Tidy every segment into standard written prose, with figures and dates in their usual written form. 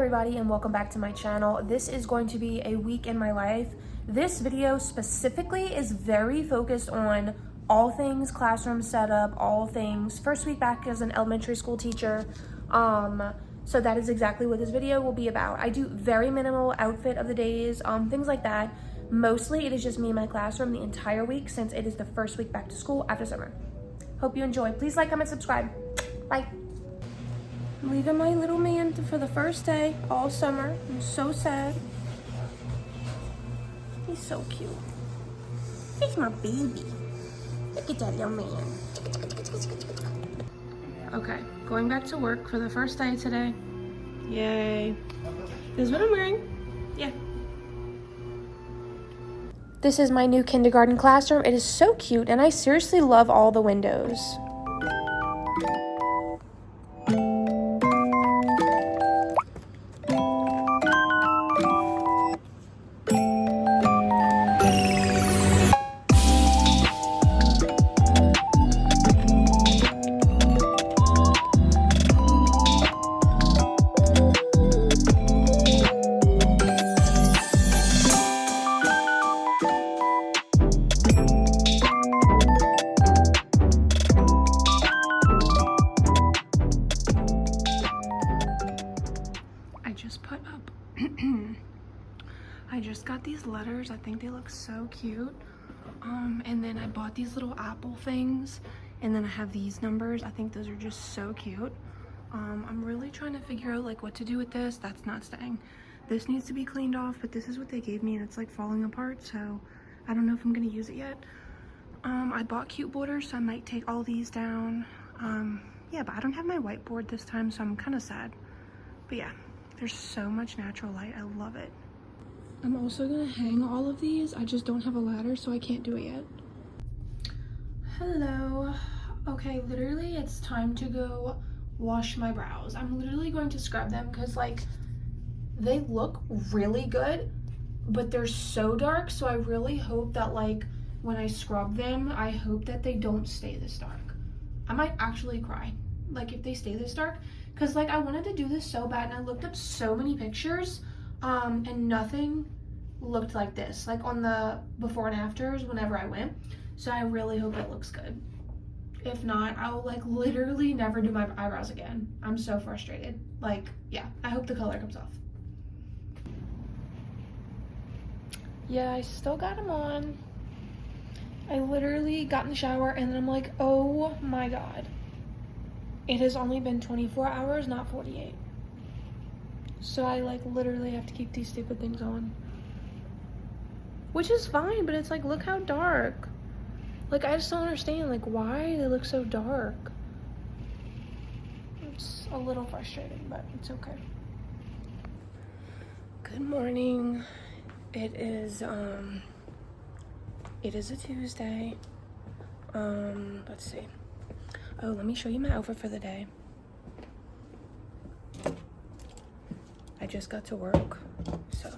everybody, and welcome back to my channel. This is going to be a week in my life. This video specifically is very focused on all things classroom setup, all things first week back as an elementary school teacher. So that is exactly what this video will be about. I do very minimal outfit of the days, things like that. Mostly it is just me in my classroom the entire week since it is the first week back to school after summer. Hope you enjoy. Please like, comment, subscribe. Bye. I'm leaving my little man for the first day all summer. I'm so sad. He's so cute. He's my baby. Look at that young man. Okay, going back to work for the first day today. Yay. This is what I'm wearing. Yeah. This is my new kindergarten classroom. It is so cute, and I seriously love all the windows. I just got these letters. I think they look so cute. And then I bought these little apple things, and then I have these numbers. I think those are just so cute. I'm really trying to figure out like what to do with this. That's not staying. This needs to be cleaned off, but this is what they gave me, and it's like falling apart, so I don't know if I'm gonna use it yet. I bought cute borders, so I might take all these down. Yeah, but I don't have my whiteboard this time, so I'm kind of sad. But yeah, there's so much natural light. I love it. I'm also gonna hang all of these. I just don't have a ladder, so I can't do it yet. Hello. Okay, literally it's time to go wash my brows. I'm literally going to scrub them because like they look really good, but they're so dark, so I really hope that like when I scrub them, I hope that they don't stay this dark. I might actually cry like if they stay this dark, because like I wanted to do this so bad, and I looked up so many pictures and nothing looked like this, like on the before and afters whenever I went. So I really hope it looks good. If not, I'll like literally never do my eyebrows again. I'm so frustrated. Like, yeah, I hope the color comes off. Yeah, I still got them on. I literally got in the shower and then I'm like, oh my god. It has only been 24 hours, not 48. So I like literally have to keep these stupid things on. Which is fine, but it's like, look how dark. Like, I just don't understand, like, why they look so dark. It's a little frustrating, but it's okay. Good morning. It is a Tuesday. Let's see. Oh, let me show you my outfit for the day. I just got to work, so.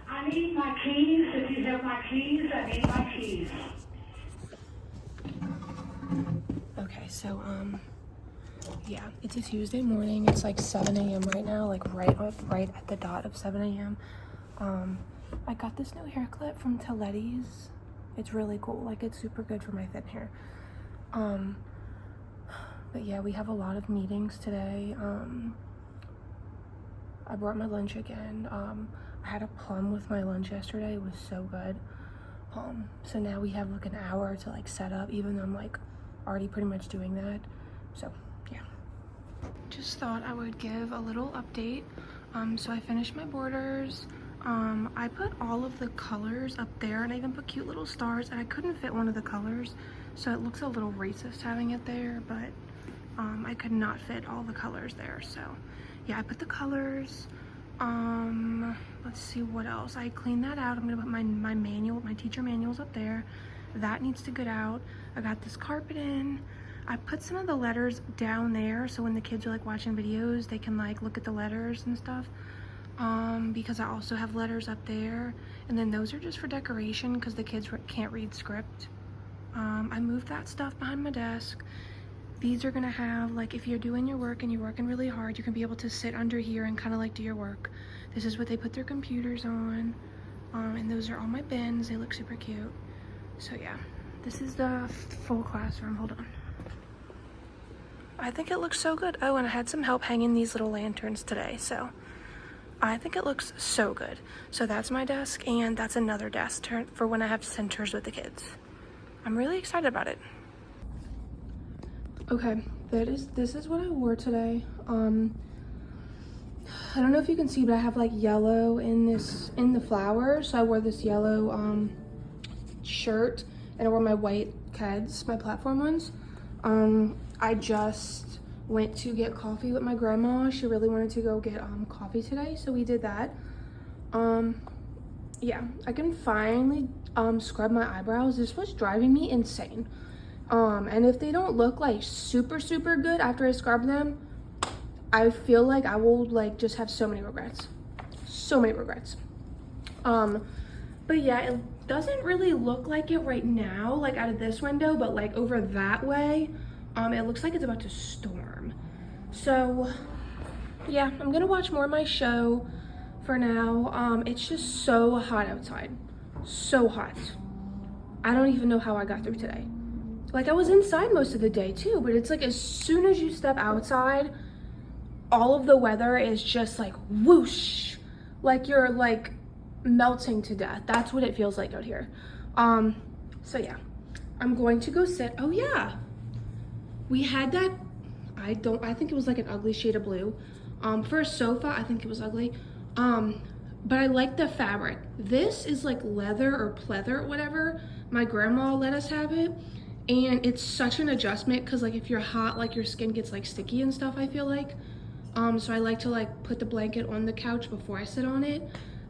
I need my keys. If you have my keys, I need my keys. Okay, so, yeah, it's a Tuesday morning. It's like 7 a.m. right now, like right at the dot of 7 a.m. I got this new hair clip from Letty's. It's really cool. Like, it's super good for my thin hair. But yeah, we have a lot of meetings today. I brought my lunch again. I had a plum with my lunch yesterday. It was so good. So now we have like an hour to like set up, even though I'm like already pretty much doing that. So yeah. Just thought I would give a little update. So I finished my borders. I put all of the colors up there, and I even put cute little stars, and I couldn't fit one of the colors, so it looks a little racist having it there, but I could not fit all the colors there. So yeah, I put the colors. Let's see what else. I cleaned that out. I'm gonna put my manual, my teacher manuals up there. That needs to get out. I got this carpet in. I put some of the letters down there, so when the kids are like watching videos, they can like look at the letters and stuff. Because I also have letters up there, and then those are just for decoration because the kids can't read script. I moved that stuff behind my desk. These are gonna have, like, if you're doing your work and you're working really hard, you're gonna be able to sit under here and kind of like do your work. This is what they put their computers on. And those are all my bins. They look super cute. So yeah, this is the full classroom. Hold on. I think it looks so good. Oh, and I had some help hanging these little lanterns today, so I think it looks so good. So that's my desk, and that's another desk for when I have centers with the kids. I'm really excited about it. Okay, this is what I wore today. I don't know if you can see, but I have like yellow in the flowers. So I wore this yellow shirt, and I wore my white Keds, my platform ones. I just went to get coffee with my grandma. She really wanted to go get coffee today, so we did that. Yeah, I can finally scrub my eyebrows. This was driving me insane. And if they don't look like super good after I scrub them, I feel like I will like just have so many regrets. But yeah, it doesn't really look like it right now, like out of this window, but like over that way, it looks like it's about to storm. So yeah, I'm gonna watch more of my show for now. It's just so hot outside, so hot. I don't even know how I got through today. Like, I was inside most of the day too, but it's like as soon as you step outside, all of the weather is just like whoosh, like you're like melting to death. That's what it feels like out here. So yeah, I'm going to go sit. Oh yeah, we had that, I think it was like an ugly shade of blue. For a sofa, I think it was ugly. But I like the fabric. This is like leather or pleather, whatever. My grandma let us have it. And it's such an adjustment because like if you're hot, like your skin gets like sticky and stuff, I feel like. So I like to like put the blanket on the couch before I sit on it.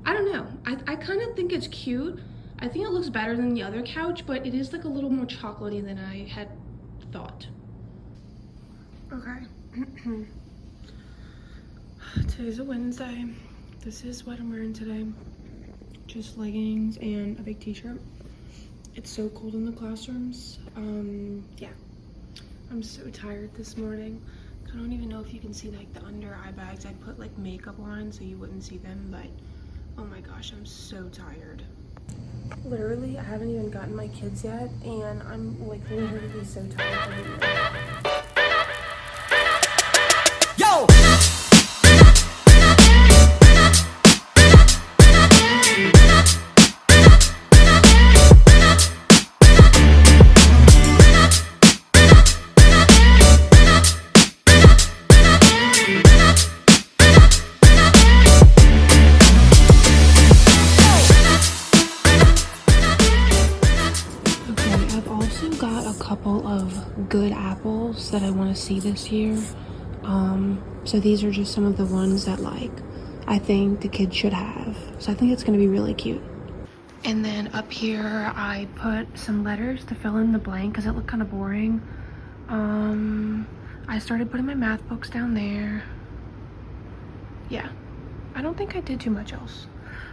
I don't know. I kind of think it's cute. I think it looks better than the other couch, but it is like a little more chocolatey than I had thought. Okay. Today's a Wednesday. This is what I'm wearing today. Just leggings and a big t-shirt. It's so cold in the classrooms. Yeah, I'm so tired this morning. I don't even know if you can see like the under eye bags. I put like makeup on so you wouldn't see them, but oh my gosh, I'm so tired. Literally, I haven't even gotten my kids yet, and I'm like literally so tired. Yo! Good apples that I want to see this year. So these are just some of the ones that like I think the kids should have. So I think it's going to be really cute. And then up here I put some letters to fill in the blank because it looked kind of boring. I started putting my math books down there. Yeah, I don't think I did too much else.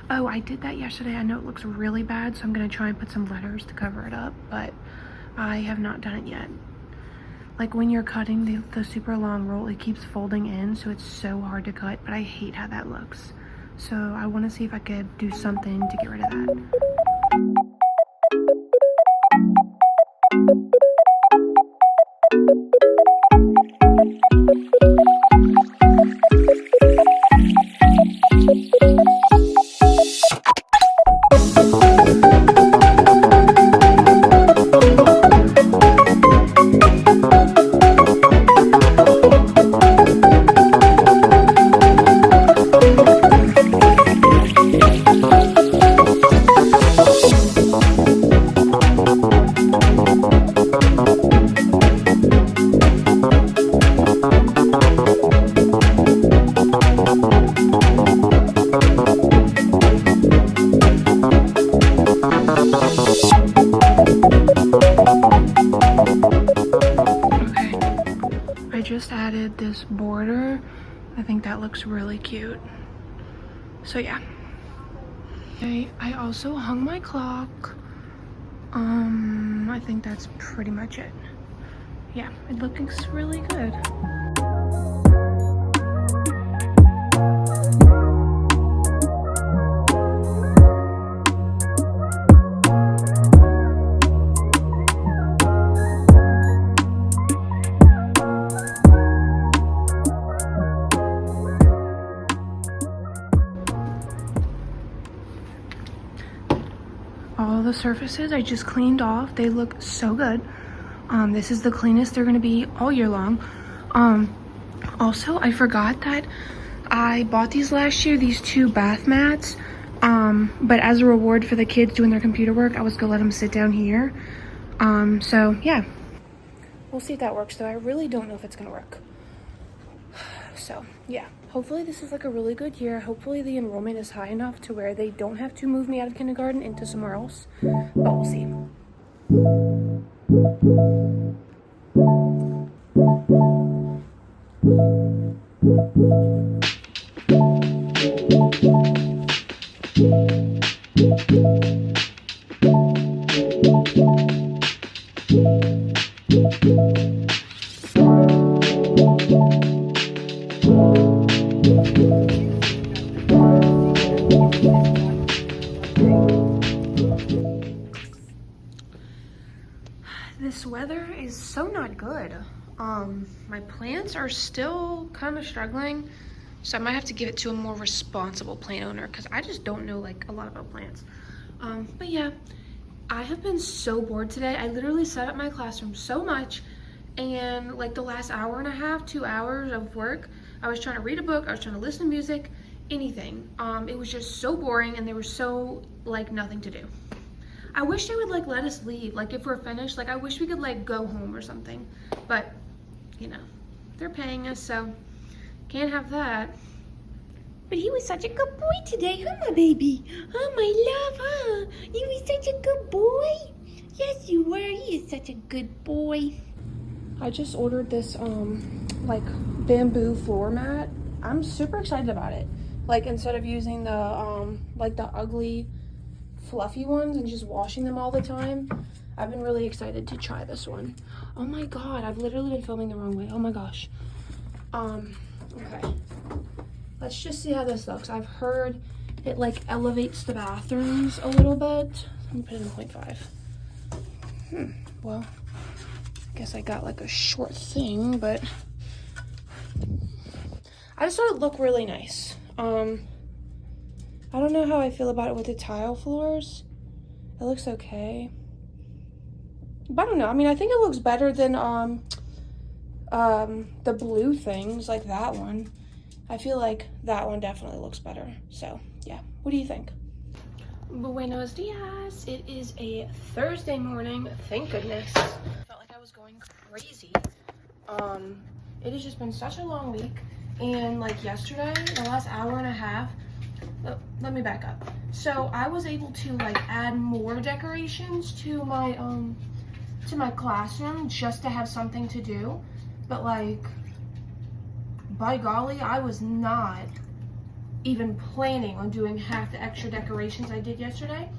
Oh, I did that yesterday. I know it looks really bad, so I'm going to try and put some letters to cover it up, but I have not done it yet. Like when you're cutting the super long roll, it keeps folding in, so it's so hard to cut, but I hate how that looks. So I want to see if I could do something to get rid of that. This border, I think that looks really cute. So yeah. Okay, I also hung my clock. I think that's pretty much it. Yeah, it looks really good. All the surfaces I just cleaned off. They look so good. This is the cleanest they're gonna be all year long. Also, I forgot that I bought these last year, these 2 bath mats. But as a reward for the kids doing their computer work, I was gonna let them sit down here. So yeah, we'll see if that works though. I really don't know if it's gonna work. So yeah, hopefully this is like a really good year. Hopefully the enrollment is high enough to where they don't have to move me out of kindergarten into somewhere else, but we'll see. This weather is so not good. My plants are still kind of struggling, so I might have to give it to a more responsible plant owner because I just don't know like a lot about plants. But yeah, I have been so bored today. I literally set up my classroom so much, and like the last hour and a half, 2 hours of work, I was trying to read a book, I was trying to listen to music, anything. It was just so boring, and there was so like nothing to do. I wish they would like let us leave. Like if we're finished, like I wish we could like go home or something. But you know, they're paying us, so can't have that. But he was such a good boy today, huh, my baby? Oh, my love, huh? You were such a good boy. Yes, you were. He is such a good boy. I just ordered this like bamboo floor mat. I'm super excited about it. Like instead of using the like the ugly fluffy ones and just washing them all the time, I've been really excited to try this one. Oh my god, I've literally been filming the wrong way. Oh my gosh. Okay. Let's just see how this looks. I've heard it like elevates the bathrooms a little bit. Let me put it in 0.5. Well, I guess I got like a short thing, but I just thought it looked really nice. I don't know how I feel about it with the tile floors. It looks okay. But I don't know. I mean, I think it looks better than the blue things, like that one. I feel like that one definitely looks better. So, yeah. What do you think? Buenos dias. It is a Thursday morning. Thank goodness. I felt like I was going crazy. It has just been such a long week. And like yesterday, the last hour and a half, let me back up. So I was able to like add more decorations to my classroom just to have something to do. But like, by golly, I was not even planning on doing half the extra decorations I did yesterday,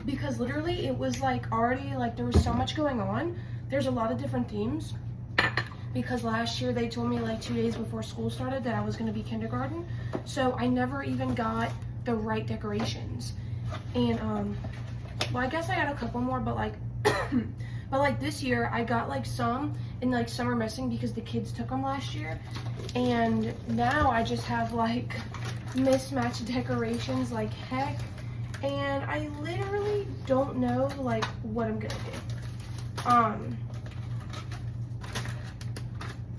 because literally it was like already like there was so much going on. There's a lot of different themes, because last year they told me like 2 days before school started that I was going to be kindergarten, so I never even got the right decorations. And well, I guess I got a couple more, but like but like this year I got like some, and like some are missing because the kids took them last year, and now I just have like mismatched decorations like heck, and I literally don't know like what I'm gonna do.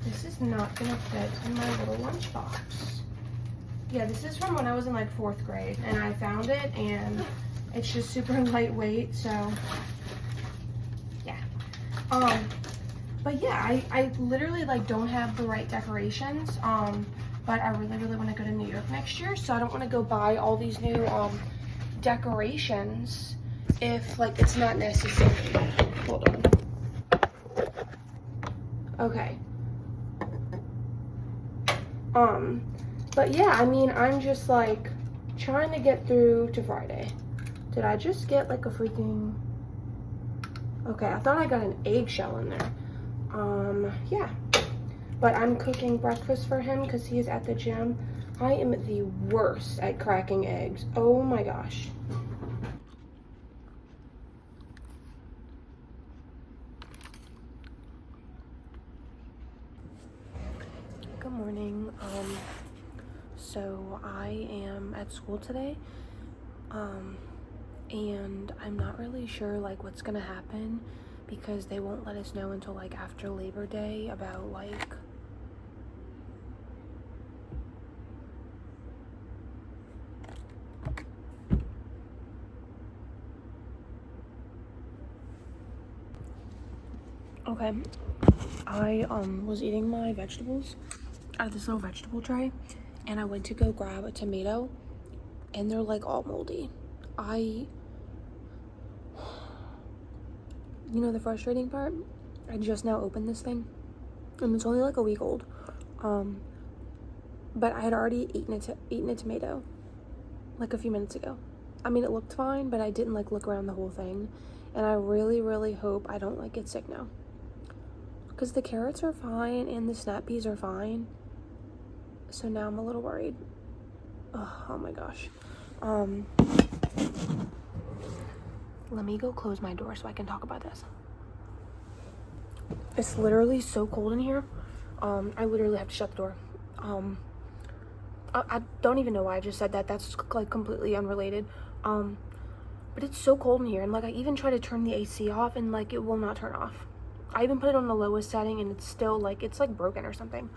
This is not gonna fit in my little lunchbox. Yeah, this is from when I was in like 4th grade, and I found it, and it's just super lightweight, so yeah. But yeah, I literally like don't have the right decorations, but I really want to go to New York next year, so I don't want to go buy all these new decorations if like it's not necessary. Hold on. Okay. But yeah, I mean, I'm just like trying to get through to Friday. Did I just get like a freaking, Okay, I thought I got an eggshell in there. Yeah. But I'm cooking breakfast for him because he is at the gym. I am the worst at cracking eggs. Oh my gosh. Good morning. So I am at school today. And I'm not really sure like what's gonna happen because they won't let us know until like after Labor Day about like okay. I was eating my vegetables out of this little vegetable tray and I went to go grab a tomato and they're like all moldy. You know the frustrating part? I just now opened this thing and it's only like a week old. But I had already eaten a tomato like a few minutes ago. I mean, it looked fine, but I didn't like look around the whole thing. And I really, really hope I don't like get sick now. Because the carrots are fine and the snap peas are fine. So now I'm a little worried. Oh my gosh. Let me go close my door so I can talk about this. It's literally so cold in here. I literally have to shut the door. I don't even know why I just said that. That's like completely unrelated. But it's so cold in here, and like I even try to turn the AC off and like it will not turn off. I even put it on the lowest setting and it's still like it's like broken or something.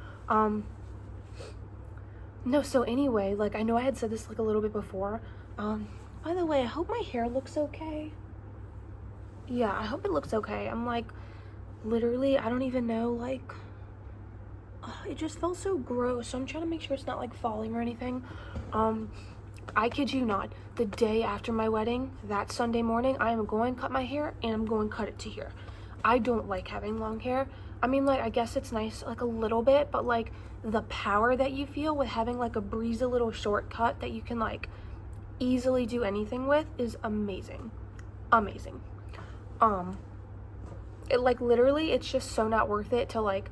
No, so anyway, like I know I had said this like a little bit before. By the way, I hope my hair looks okay. Yeah, I hope it looks okay. I'm like literally, I don't even know, like it just felt so gross. So I'm trying to make sure it's not like falling or anything. I kid you not, the day after my wedding, that Sunday morning, I am going to cut my hair and I'm going to cut it to here. I don't like having long hair. I mean, like, I guess it's nice, like, a little bit, but, like, the power that you feel with having, like, a breezy little shortcut that you can, like, easily do anything with is amazing. Amazing. It, like, literally, it's just so not worth it to, like,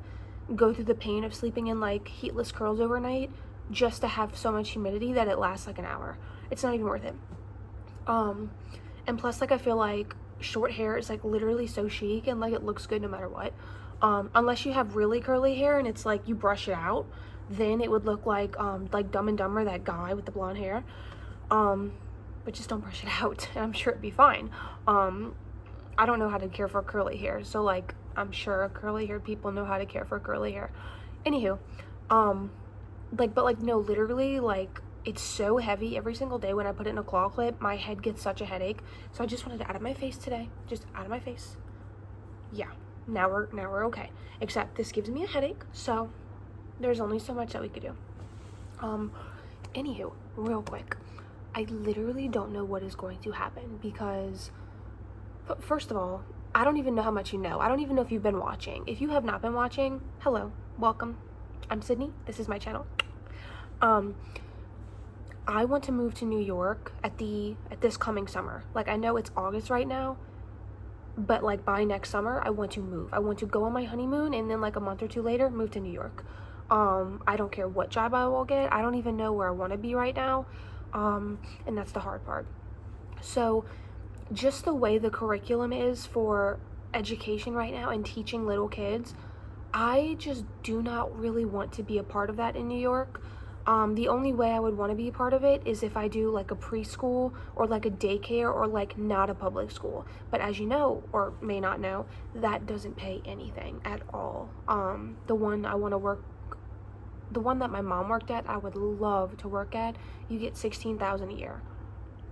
go through the pain of sleeping in, like, heatless curls overnight just to have so much humidity that it lasts, like, an hour. It's not even worth it. And plus, like, I feel like short hair is like literally so chic and like it looks good no matter what, unless you have really curly hair and it's like you brush it out, then it would look like Dumb and Dumber, that guy with the blonde hair, but just don't brush it out and I'm sure it'd be fine. I don't know how to care for curly hair, so like I'm sure curly haired people know how to care for curly hair. Anywho, but like no, literally, like it's so heavy every single day when I put it in a claw clip. My head gets such a headache. So I just wanted it out of my face today. Just out of my face. Yeah, now we're okay. Except this gives me a headache, so there's only so much that we could do. Anywho, real quick. I literally don't know what is going to happen because, first of all, I don't even know how much you know. I don't even know if you've been watching. If you have not been watching, hello, welcome. I'm Sydney. This is my channel. I want to move to New York at this coming summer. Like, I know it's August right now, but like by next summer, I want to move. I want to go on my honeymoon and then like a month or two later, move to New York. I don't care what job I will get. I don't even know where I want to be right now. And that's the hard part. So just the way the curriculum is for education right now and teaching little kids, I just do not really want to be a part of that in New York. The only way I would want to be a part of it is if I do like a preschool or like a daycare or like not a public school. But as you know, or may not know, that doesn't pay anything at all. The one that my mom worked at, I would love to work at. You get $16,000 a year.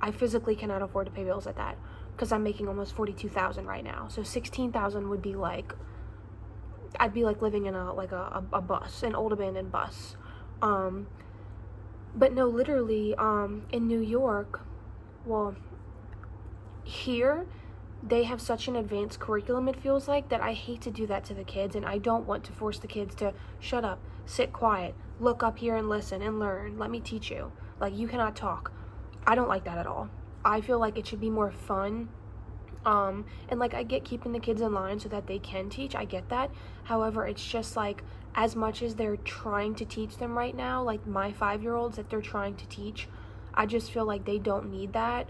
I physically cannot afford to pay bills at that because I'm making almost $42,000 right now. So $16,000 would be like, I'd be like living in a bus, an old abandoned bus. But no, literally, in New York, well, here, they have such an advanced curriculum, it feels like, that I hate to do that to the kids, and I don't want to force the kids to shut up, sit quiet, look up here and listen and learn, let me teach you. Like, you cannot talk. I don't like that at all. I feel like it should be more fun. And like I get keeping the kids in line so that they can teach, I get that. However, it's just like, as much as they're trying to teach them right now, like my 5-year-olds that they're trying to teach, I just feel like they don't need that,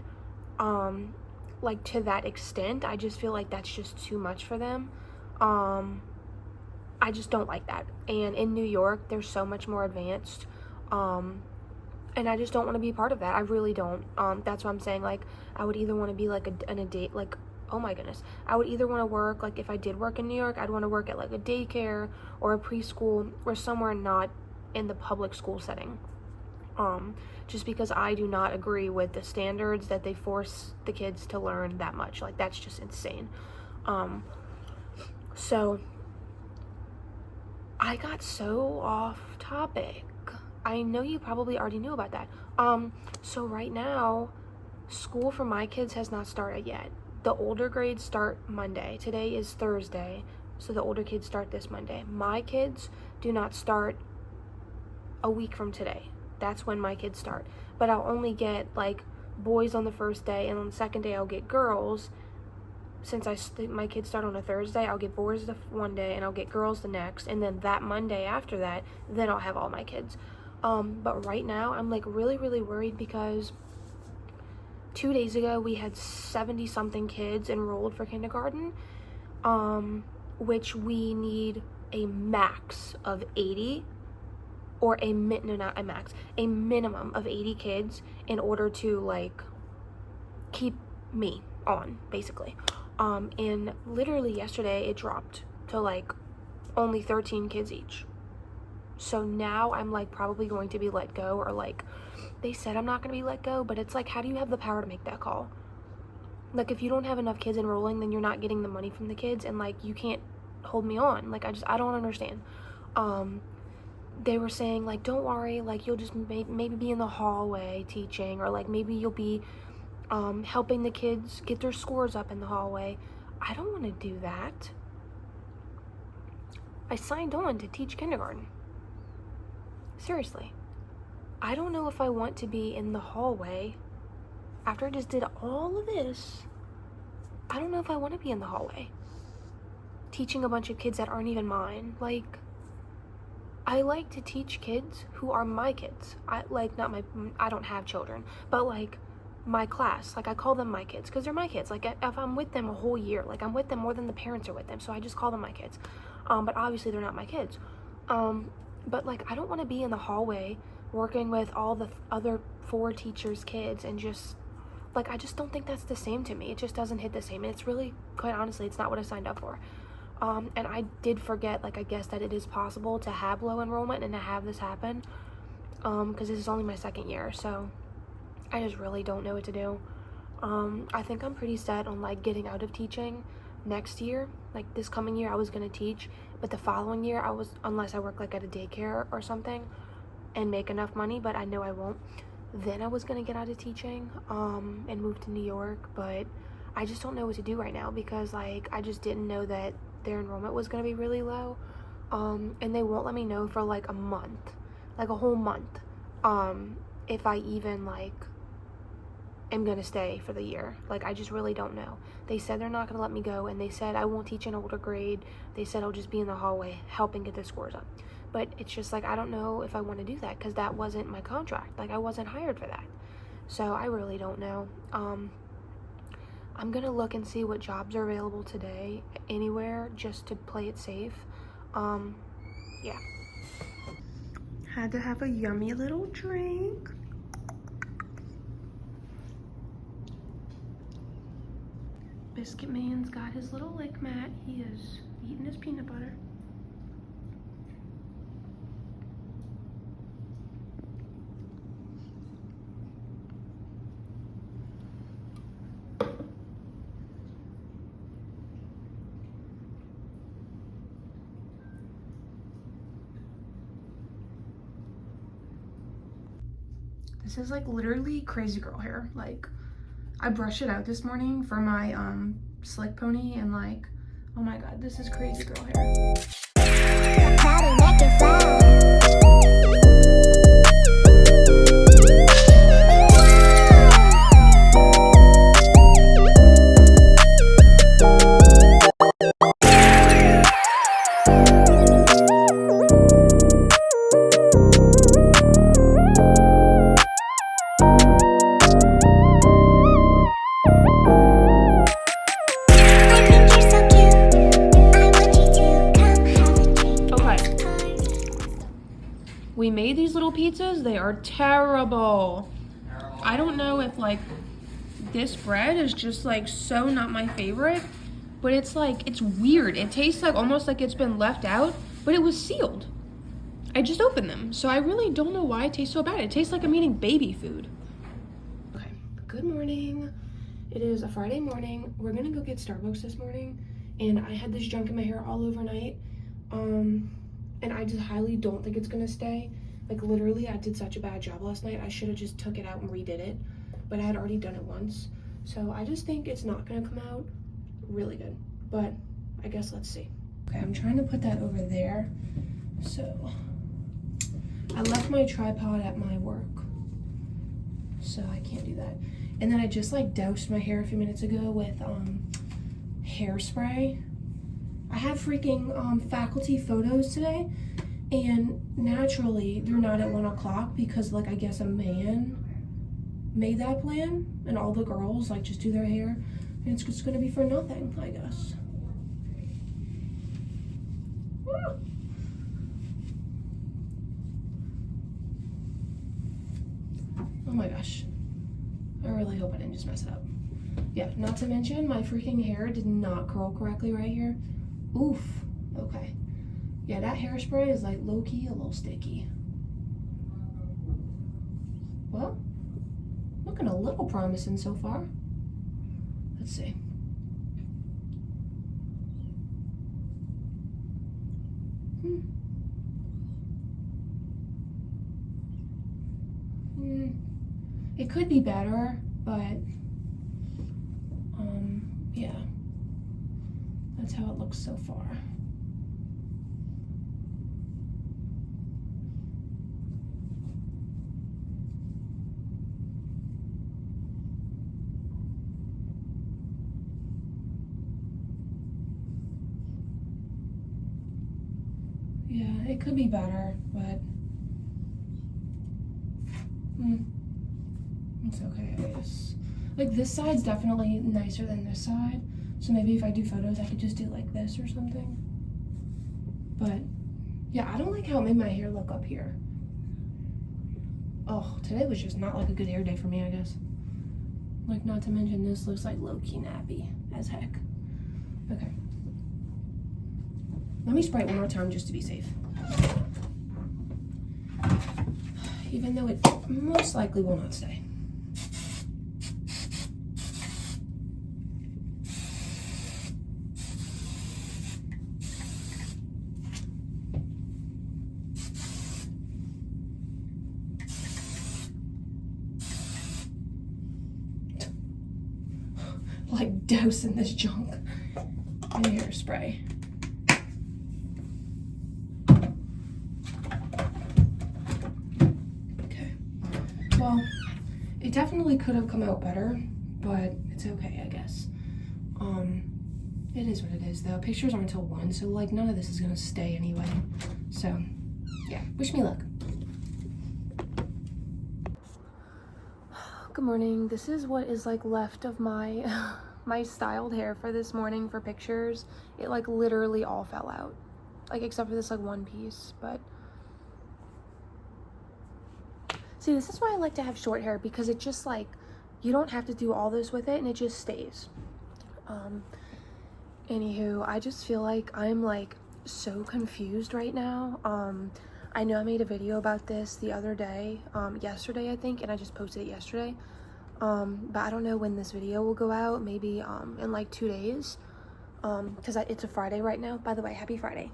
like to that extent. I just feel like that's just too much for them. I just don't like that. And in New York, they're so much more advanced, and I just don't want to be part of that. I really don't. That's what I'm saying. Like, I would either want to be like in a date, like, oh my goodness, I would either want to work, like if I did work in New York, I'd want to work at like a daycare or a preschool or somewhere not in the public school setting. Just because I do not agree with the standards that they force the kids to learn that much. Like, that's just insane. So I got so off topic. I know you probably already knew about that. So right now, school for my kids has not started yet. The older grades start Monday. Today is Thursday, so the older kids start this Monday. My kids do not start a week from today. That's when my kids start. But I'll only get like boys on the first day, and on the second day I'll get girls. Since my kids start on a Thursday, I'll get boys the one day and I'll get girls the next, and then that Monday after that, then I'll have all my kids. But right now I'm like really worried because 2 days ago we had 70 something kids enrolled for kindergarten, which we need a max of 80, or a minimum of 80 kids in order to like keep me on, basically. And literally yesterday it dropped to like only 13 kids each. So now I'm like probably going to be let go, or like they said I'm not going to be let go, but it's like, how do you have the power to make that call? Like, if you don't have enough kids enrolling, then you're not getting the money from the kids, and like you can't hold me on. Like, I don't understand. They were saying like, don't worry, like you'll just maybe be in the hallway teaching, or like maybe you'll be helping the kids get their scores up in the hallway. I don't want to do that. I signed on to teach kindergarten. Seriously. I don't know if I want to be in the hallway after I just did all of this. I don't know if I want to be in the hallway teaching a bunch of kids that aren't even mine. Like, I like to teach kids who are my kids. I don't have children, but like my class, like I call them my kids because they're my kids. Like, if I'm with them a whole year, like I'm with them more than the parents are with them, so I just call them my kids. But obviously they're not my kids. But like, I don't want to be in the hallway working with all the other 4 teachers' kids, and just like, I just don't think that's the same to me. It just doesn't hit the same, and it's really, quite honestly, it's not what I signed up for. And I did forget, like, I guess that it is possible to have low enrollment and to have this happen, because this is only my 2nd year, so I just really don't know what to do. I think I'm pretty set on like getting out of teaching next year. Like, this coming year I was gonna teach, but the following year unless I work like at a daycare or something and make enough money, but I know I won't, then I was gonna get out of teaching and move to New York. But I just don't know what to do right now, because like I just didn't know that their enrollment was gonna be really low, and they won't let me know for like a month, like a whole month, if I even like am gonna stay for the year. Like, I just really don't know. They said they're not gonna let me go, and they said I won't teach an older grade. They said I'll just be in the hallway helping get their scores up. But it's just like, I don't know if I want to do that, because that wasn't my contract. Like, I wasn't hired for that, so I really don't know. I'm gonna look and see what jobs are available today anywhere, just to play it safe. Yeah, had to have a yummy little drink. Biscuit Man's got his little lick mat. He is eating his peanut butter. This is like literally crazy girl hair. Like, I brushed it out this morning for my slick pony, and like, oh my god, this is crazy girl hair. pizzas, they are terrible. I don't know if like this bread is just like so not my favorite, but it's like, it's weird. It tastes like almost like it's been left out, but it was sealed. I just opened them, so I really don't know why it tastes so bad. It tastes like I'm eating baby food. Okay, good morning. It is a Friday morning. We're gonna go get Starbucks this morning, and I had this junk in my hair all overnight, and I just highly don't think it's gonna stay. Like literally, I did such a bad job last night. I should have just took it out and redid it, but I had already done it once. So I just think it's not gonna come out really good, but I guess let's see. Okay, I'm trying to put that over there. So I left my tripod at my work, so I can't do that. And then I just like doused my hair a few minutes ago with hairspray. I have freaking faculty photos today, and naturally they're not at 1 o'clock because like I guess a man made that plan and all the girls like just do their hair, and it's just gonna be for nothing, I guess. Woo. Oh my gosh, I really hope I didn't just mess it up. Yeah, not to mention my freaking hair did not curl correctly right here. Oof, okay. Yeah, that hairspray is like low-key a little sticky. Well, looking a little promising so far. Let's see. It could be better, but yeah, that's how it looks so far. Yeah, it could be better, but it's okay, I guess. Like this side's definitely nicer than this side, so maybe if I do photos I could just do like this or something. But yeah, I don't like how it made my hair look up here. Oh, today was just not like a good hair day for me, I guess. Like, not to mention this looks like low-key nappy as heck. Okay. Let me spray it one more time just to be safe. Even though it most likely will not stay. Like dousing this junk in hairspray. Okay. Well, it definitely could have come out better, but it's okay, I guess. It is what it is though. Pictures aren't until 1, so like none of this is gonna stay anyway. So yeah, wish me luck. Good morning. This is what is like left of my my styled hair for this morning for pictures. It like literally all fell out, like except for this like one piece. But see, this is why I like to have short hair, because it just like, you don't have to do all this with it and it just stays. Anywho, I just feel like I'm like so confused right now. I know I made a video about this the other day, yesterday I think, and I just posted it yesterday. But I don't know when this video will go out, maybe in like 2 days, because it's a Friday right now. By the way, happy Friday.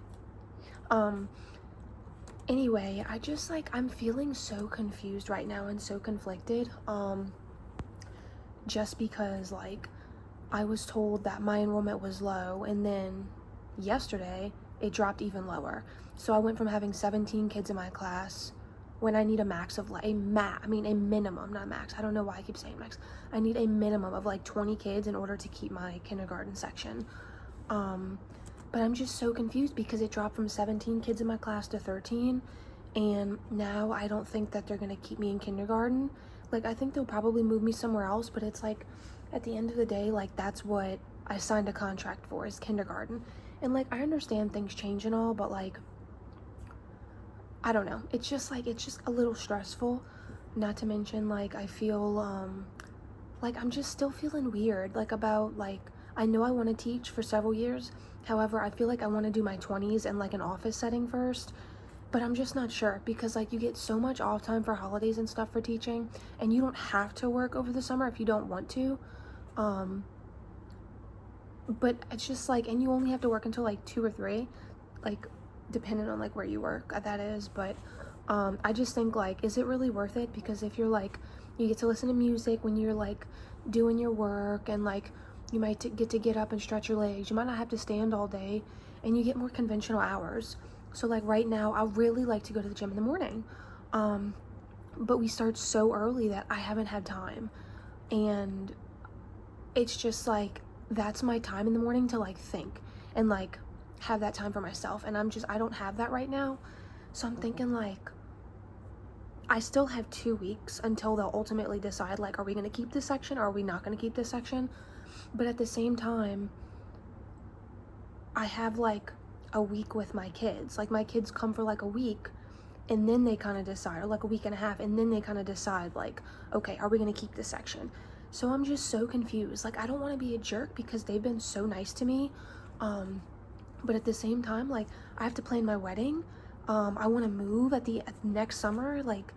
Anyway, I just like, I'm feeling so confused right now and so conflicted, just because like I was told that my enrollment was low, and then yesterday it dropped even lower. So I went from having 17 kids in my class when I need a max of like a minimum, not max. I don't know why I keep saying max. I need a minimum of like 20 kids in order to keep my kindergarten section. But I'm just so confused because it dropped from 17 kids in my class to 13, and now I don't think that they're gonna keep me in kindergarten. Like, I think they'll probably move me somewhere else, but it's like, at the end of the day, like, that's what I signed a contract for, is kindergarten. And like, I understand things change and all, but like, I don't know. It's just a little stressful. Not to mention, like, I feel, like, I'm just still feeling weird, like, about, like, I know I want to teach for several years. However, I feel like I want to do my 20s in, like, an office setting first. But I'm just not sure because, like, you get so much off time for holidays and stuff for teaching. And you don't have to work over the summer if you don't want to. But it's just, like, and you only have to work until, like, 2 or 3. Like, depending on, like, where you work, that is. But I just think, like, is it really worth it? Because if you're, like, you get to listen to music when you're, like, doing your work, and, like, you might get up and stretch your legs. You might not have to stand all day, and you get more conventional hours. So, like, right now, I really like to go to the gym in the morning. But we start so early that I haven't had time. And it's just, like, that's my time in the morning to, like, think and, like, have that time for myself. And I don't have that right now. So I'm thinking, like, I still have 2 weeks until they'll ultimately decide, like, are we going to keep this section or are we not going to keep this section? But at the same time, I have, like, a week with my kids. Like, my kids come for, like, a week, and then they kind of decide, or, like, a week and a half, and then they kind of decide, like, okay, are we going to keep this section? So I'm just so confused. Like, I don't want to be a jerk because they've been so nice to me. But at the same time, like, I have to plan my wedding. I want to move at the next summer. Like,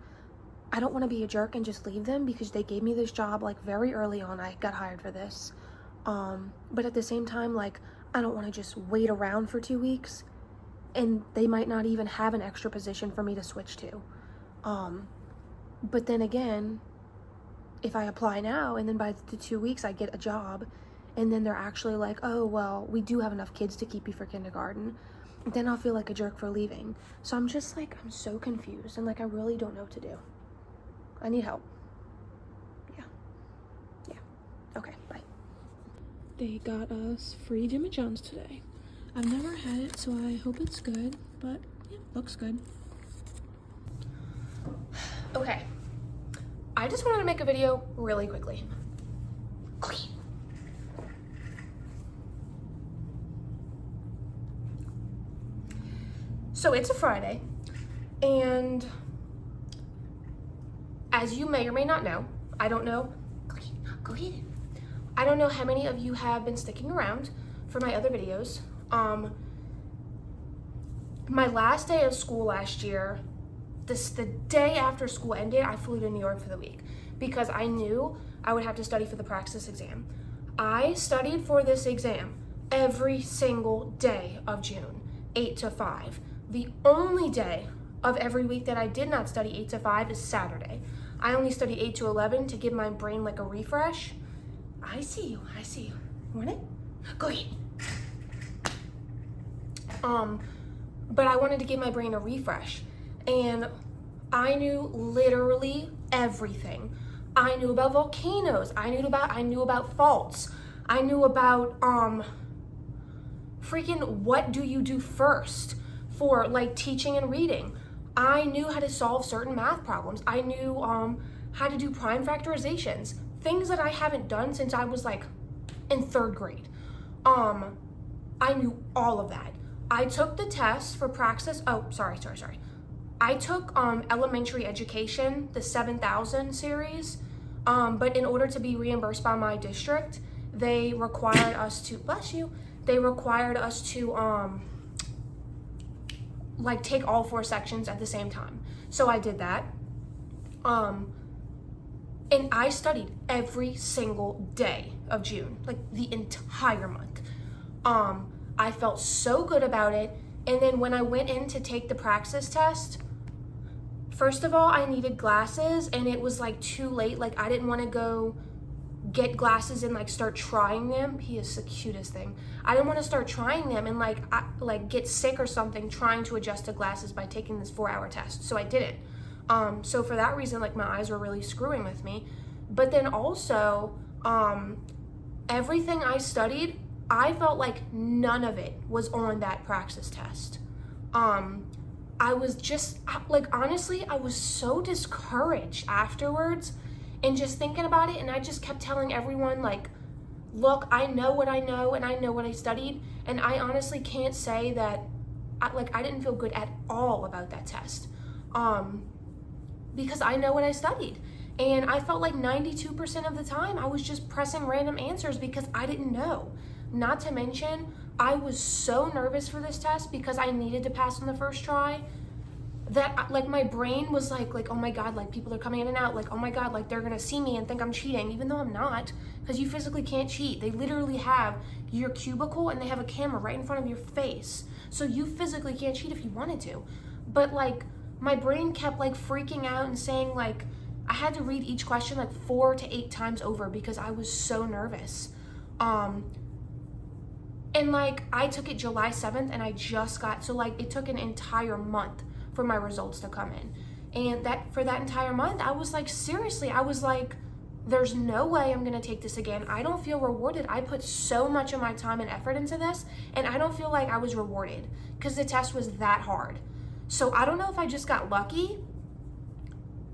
I don't want to be a jerk and just leave them because they gave me this job, like, very early on. I got hired for this. But at the same time, like, I don't want to just wait around for 2 weeks and they might not even have an extra position for me to switch to. But then again, if I apply now and then by the 2 weeks I get a job and then they're actually like, oh, well, we do have enough kids to keep you for kindergarten, then I'll feel like a jerk for leaving. So I'm just, like, I'm so confused and, like, I really don't know what to do. I need help. Yeah. Okay, bye. They got us free Jimmy John's today. I've never had it, so I hope it's good, but yeah, looks good. Okay, I just wanted to make a video really quickly. So it's a Friday, and as you may or may not know, I don't know, go eat it. I don't know how many of you have been sticking around for my other videos. My last day of school last year, the day after school ended, I flew to New York for the week because I knew I would have to study for the Praxis exam. I studied for this exam every single day of June, 8 to 5. The only day of every week that I did not study 8 to 5 is Saturday. I only study 8 to 11 to give my brain, like, a refresh. I see you. Want it? Go eat. But I wanted to give my brain a refresh. And I knew literally everything. I knew about volcanoes. I knew about faults. I knew about, freaking what do you do first for, like, teaching and reading. I knew how to solve certain math problems. I knew, how to do prime factorizations. Things that I haven't done since I was, like, in 3rd grade. I knew all of that. I took the test for Praxis. Oh, sorry. I took elementary education, the 7,000 series. But in order to be reimbursed by my district, they required us to, bless you, like, take all 4 sections at the same time. So I did that. And I studied every single day of June, like, the entire month. I felt so good about it. And then when I went in to take the Praxis test, first of all, I needed glasses and it was, like, too late. Like, I didn't want to go get glasses and, like, start trying them. He is the cutest thing. I didn't want to start trying them and, like, get sick or something trying to adjust to glasses by taking this 4-hour test. So I didn't. So for that reason, like, my eyes were really screwing with me. But then also, everything I studied, I felt like none of it was on that Praxis test. I was just, like, honestly, I was so discouraged afterwards and just thinking about it. And I just kept telling everyone, like, look, I know what I know and I know what I studied. And I honestly can't say that, I didn't feel good at all about that test. because I know what I studied. And I felt like 92% of the time I was just pressing random answers because I didn't know. Not to mention, I was so nervous for this test because I needed to pass on the first try that like my brain was like, oh my God, like people are coming in and out, like, oh my God, like they're gonna see me and think I'm cheating, even though I'm not, because you physically can't cheat. They literally have your cubicle and they have a camera right in front of your face. So you physically can't cheat if you wanted to. But like my brain kept like freaking out and saying like, I had to read each question like 4 to 8 times over because I was so nervous. And like I took it July 7th and I just got, so like it took an entire month for my results to come in. And that for that entire month, I was like, seriously, I was like, there's no way I'm gonna take this again. I don't feel rewarded. I put so much of my time and effort into this and I don't feel like I was rewarded because the test was that hard. So I don't know if I just got lucky,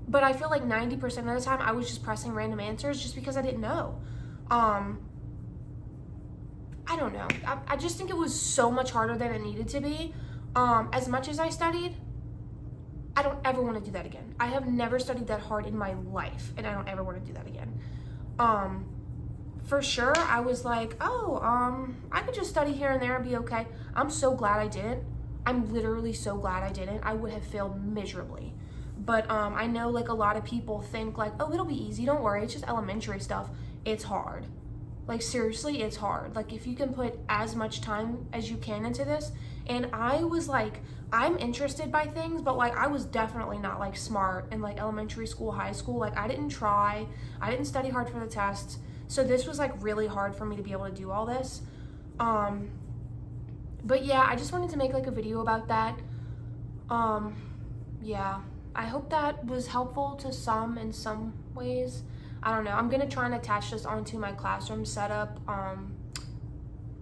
but I feel like 90% of the time I was just pressing random answers just because I didn't know. I don't know. I just think it was so much harder than it needed to be. As much as I studied, I don't ever want to do that again. I have never studied that hard in my life, and I don't ever want to do that again. For sure, I was like, I could just study here and there and be okay. I'm so glad I didn't. I'm literally so glad I didn't. I would have failed miserably. But I know like a lot of people think like, oh, it'll be easy. Don't worry. It's just elementary stuff. It's hard. Like seriously, it's hard. Like if you can put as much time as you can into this. And I was like, I'm interested by things, but like I was definitely not like smart in like elementary school, high school. Like I didn't try. I didn't study hard for the tests. So this was like really hard for me to be able to do all this. But yeah, I just wanted to make like a video about that. Yeah, I hope that was helpful to some in some ways. I don't know. I'm gonna try and attach this onto my classroom setup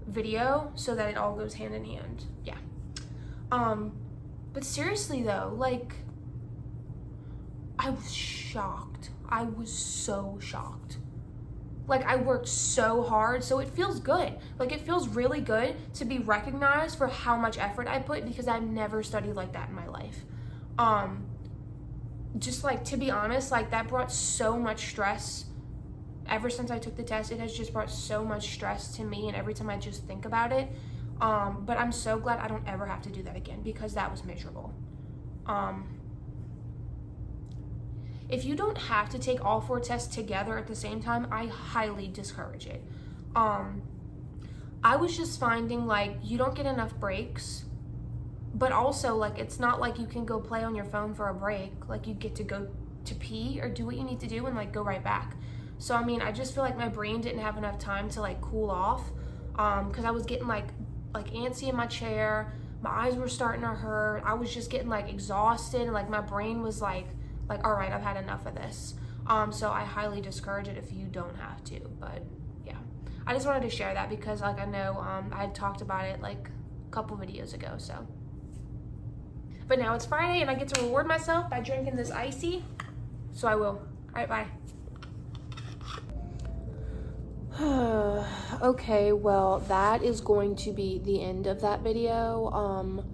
video so that it all goes hand in hand. Yeah. But seriously though, like I was shocked. I was so shocked. Like I worked so hard, so it feels good. Like it feels really good to be recognized for how much effort I put because I've never studied like that in my life. Just like to be honest, like that brought so much stress. Ever since I took the test, it has just brought so much stress to me, and every time I just think about it. But I'm so glad I don't ever have to do that again because that was miserable. If you don't have to take all 4 tests together at the same time, I highly discourage it. I was just finding like you don't get enough breaks, but also like it's not like you can go play on your phone for a break. Like you get to go to pee or do what you need to do and like go right back. So I mean, I just feel like my brain didn't have enough time to like cool off because I was getting like antsy in my chair. My eyes were starting to hurt. I was just getting like exhausted and like my brain was like all right, I've had enough of this. So I highly discourage it if you don't have to. But yeah, I just wanted to share that because like I know I had talked about it like a couple videos ago. So, but now it's Friday and I get to reward myself by drinking this icy. So I will. All right, bye. Okay, well, that is going to be the end of that video.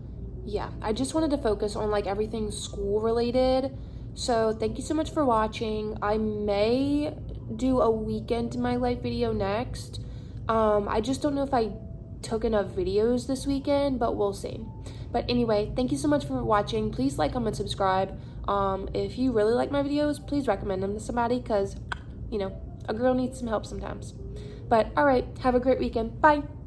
Yeah, I just wanted to focus on like everything school related. So thank you so much for watching. I may do a weekend in my life video next. I just don't know if I took enough videos this weekend, but we'll see. But anyway, thank you so much for watching. Please like, comment, subscribe. If you really like my videos, please recommend them to somebody because, you know, a girl needs some help sometimes. But all right, have a great weekend. Bye.